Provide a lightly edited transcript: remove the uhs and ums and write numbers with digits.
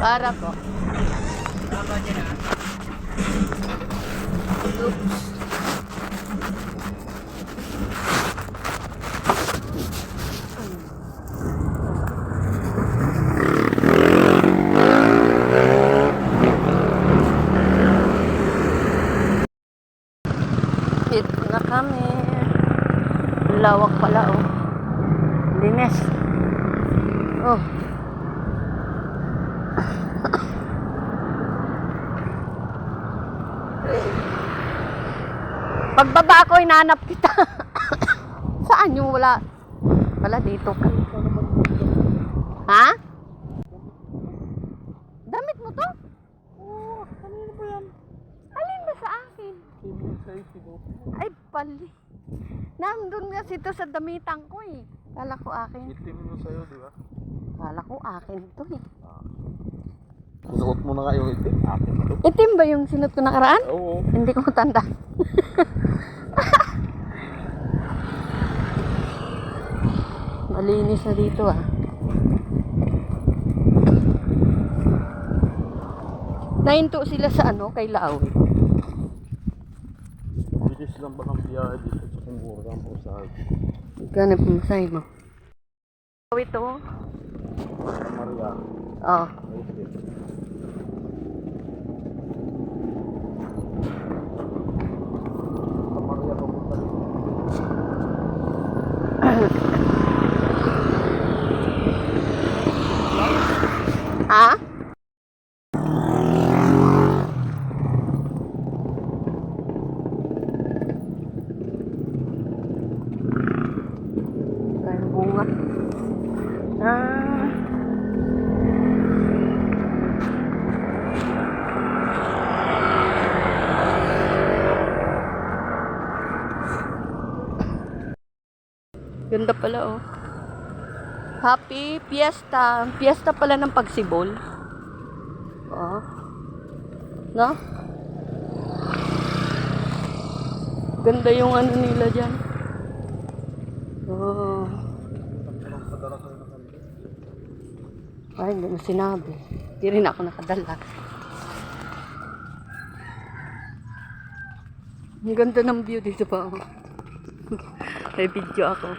Para po. Oops. Hit na kami. Lawak pala, oh. Linis. Oh. Pagbaba ko, hinanap kita. Saan yung wala? Wala dito ka. Ha? Damit mo to? Oo, kanino ba yan? Alin ba sa akin? Ay, pali. Nandun kasi ito sa damitan ko eh. Kala ko akin. Itim mo sa'yo, di ba? Kala ko akin to eh. Susuot mo na nga yung itim. Akin ito. Itim ba yung sinot ko nakaraan? Oo. Hindi ko matanda. Malinis na dito ah. Nahinto sila sa ano, kay Lawi. Bilis lang ba ang biyahe dito sa kumura ang usahan? Ganap mo sa'yo mo. Lawi to? Maria. Oo. Maria papunta rin. Ha? Kaya bunga. Ah. Ganda pala oh. Happy Fiesta. Fiesta pala ng pagsibol. Oh. No? Ganda yung ano nila dyan. Oh. Ay, hindi mo sinabi. Hindi rin ako nakadala. Ang ganda ng view dito pa. Oh. May video ako.